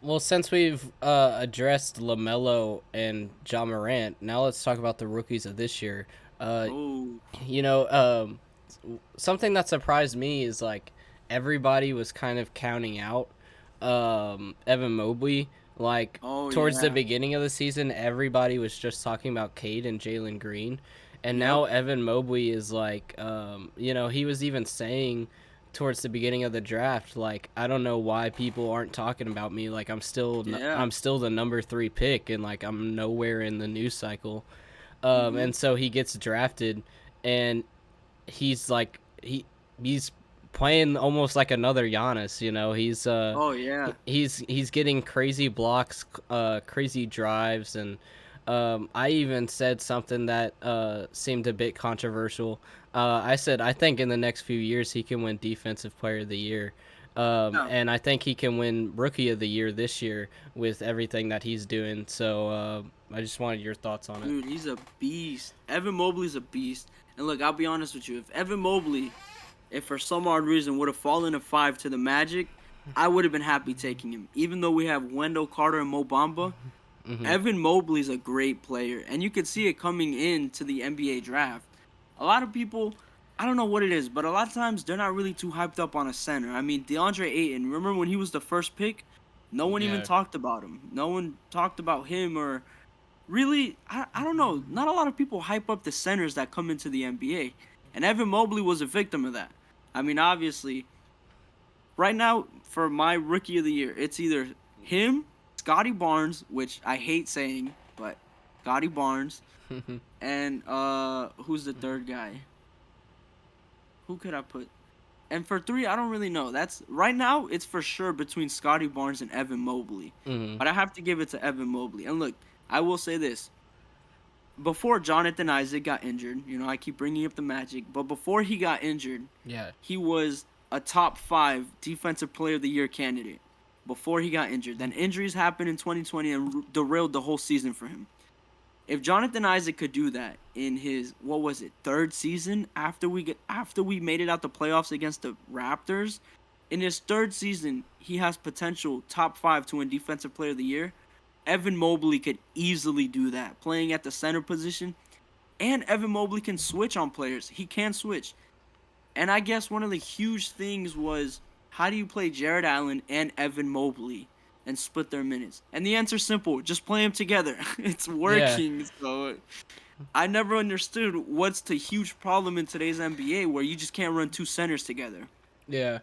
Well, since we've addressed LaMelo and Ja Morant, now let's talk about the rookies of this year. Uh, Oh, you know, something that surprised me is like everybody was kind of counting out Evan Mobley. Like oh towards the yeah, beginning of the season, everybody was just talking about Cade and Jalen Green, and yep, now Evan Mobley is like, he was even saying towards the beginning of the draft, like I don't know why people aren't talking about me. Like yeah, I'm still the number 3 pick, and like I'm nowhere in the news cycle. mhm, And so he gets drafted, and he's like he's playing almost like another Giannis. oh yeah, He's getting crazy blocks, crazy drives, and I even said something that seemed a bit controversial. I said I think in the next few years he can win Defensive Player of the Year. yeah, And I think he can win Rookie of the Year this year with everything that he's doing. So I just wanted your thoughts on it. dude, he's a beast. Evan Mobley's a beast. And look, I'll be honest with you. If Evan Mobley, if for some odd reason would have fallen to 5 to the Magic, I would have been happy taking him. Even though we have Wendell Carter and Mo Bamba, Hmm. Evan Mobley's a great player, and you could see it coming into the NBA draft. A lot of people, I don't know what it is, but a lot of times they're not really too hyped up on a center. I mean, DeAndre Ayton, remember when he was the first pick? No one even Yeah. talked about him. No one talked about him or really, I don't know. Not a lot of people hype up the centers that come into the NBA. And Evan Mobley was a victim of that. I mean, obviously, right now for my rookie of the year, it's either him, Scotty Barnes, which I hate saying, but Scotty Barnes, and who's the third guy? Who could I put? And for three, I don't really know. That's right now. It's for sure between Scotty Barnes and Evan Mobley, Hmm. but I have to give it to Evan Mobley. And look, I will say this: before Jonathan Isaac got injured, I keep bringing up the Magic, but before he got injured, Yeah. he was a top 5 defensive player of the year candidate before he got injured. Then injuries happened in 2020 and derailed the whole season for him. If Jonathan Isaac could do that in his, what was it, third season after we made it out the playoffs against the Raptors, in his third season, he has potential top 5 to win defensive player of the year. Evan Mobley could easily do that, playing at the center position. And Evan Mobley can switch on players. He can switch. And I guess one of the huge things was, how do you play Jared Allen and Evan Mobley and split their minutes? And the answer's simple: just play them together. It's Yeah. working. So I never understood what's the huge problem in today's NBA where you just can't run two centers together. Yeah.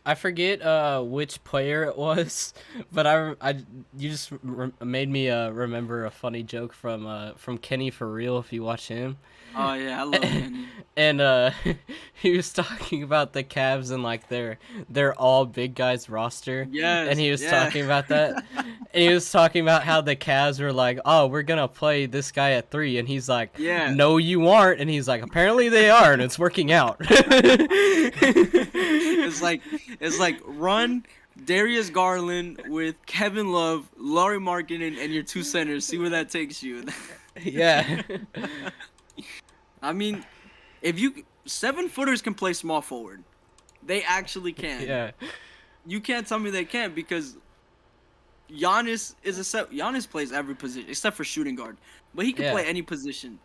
I forget which player it was, but you just made me remember a funny joke from Kenny for Real if you watch him. Oh yeah, I love Kenny. And he was talking about the Cavs and like their all big guys roster, and Yes, he was yeah, talking about that, and he was talking about how the Cavs were like, oh, we're gonna play this guy at 3, and he's like, yeah. no, you aren't, and he's like, apparently they are, and it's working out. It's like run Darius Garland with Kevin Love, Laurie Markkinen, and your two centers. See where that takes you. Yeah. I mean, if you 7-footers can play small forward, they actually can. Yeah. You can't tell me they can't because Giannis plays every position except for shooting guard, but he can Yeah. play any position.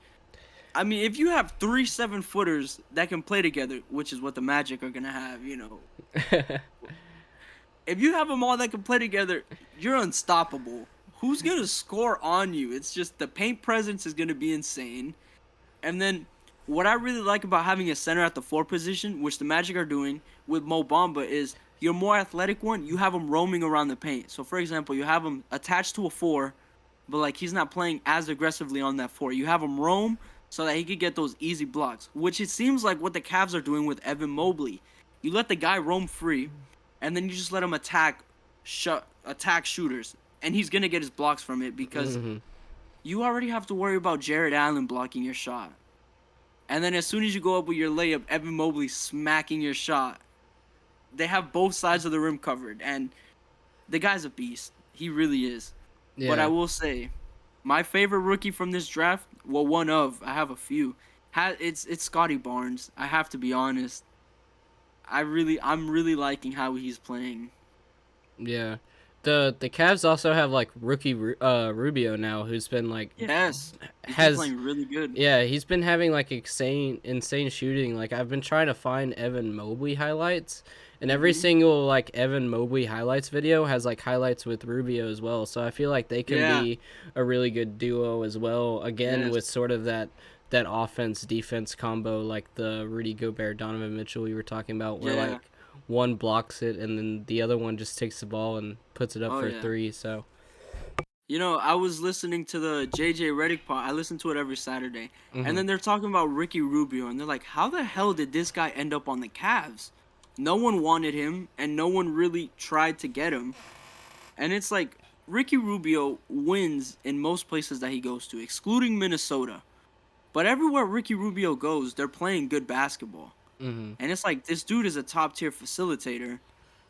I mean, if you have three 7-footers that can play together, which is what the Magic are gonna have, if you have them all that can play together, you're unstoppable. Who's gonna score on you? It's just the paint presence is gonna be insane. And then what I really like about having a center at the 4 position, which the Magic are doing with Mo Bamba, is your more athletic one. You have him roaming around the paint. So for example, you have him attached to a 4, but like he's not playing as aggressively on that 4. You have him roam so that he could get those easy blocks, which it seems like what the Cavs are doing with Evan Mobley. You let the guy roam free, and then you just let him attack shooters, and he's gonna get his blocks from it because Hmm. you already have to worry about Jared Allen blocking your shot. And then as soon as you go up with your layup, Evan Mobley smacking your shot. They have both sides of the rim covered, and the guy's a beast. He really is. But I Yeah. will say, my favorite rookie from this draft, well, one of, I have a few. It's Scotty Barnes. I have to be honest. I'm really liking how he's playing. Yeah. The Cavs also have like rookie Rubio now, who's been like Yes, he's been has playing really good. yeah, he's been having like insane shooting. Like I've been trying to find Evan Mobley highlights, and every Mhm. single like Evan Mobley highlights video has like highlights with Rubio as well. So I feel like they can Yeah. be a really good duo as well. Again, with Yes. sort of that offense defense combo, like the Rudy Gobert Donovan Mitchell we were talking about, where Yeah. like one blocks it and then the other one just takes the ball and puts it up Oh for yeah. three. So You know, I was listening to the JJ Redick pod. I listen to it every Saturday, and hmm then they're talking about Ricky Rubio, and they're like, "How the hell did this guy end up on the Cavs? No one wanted him, and no one really tried to get him." And it's like Ricky Rubio wins in most places that he goes to, excluding Minnesota. But everywhere Ricky Rubio goes, they're playing good basketball. hmm And it's like this dude is a top tier facilitator.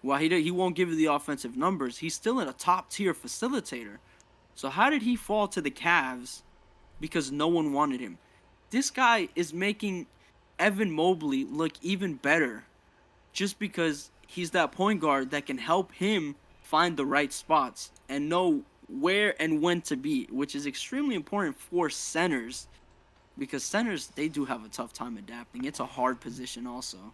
While he won't give you the offensive numbers, he's still a top tier facilitator. So how did he fall to the Cavs? Because no one wanted him. This guy is making Evan Mobley look even better just because he's that point guard that can help him find the right spots and know where and when to be, which is extremely important for centers because centers they do have a tough time adapting. It's a hard position also.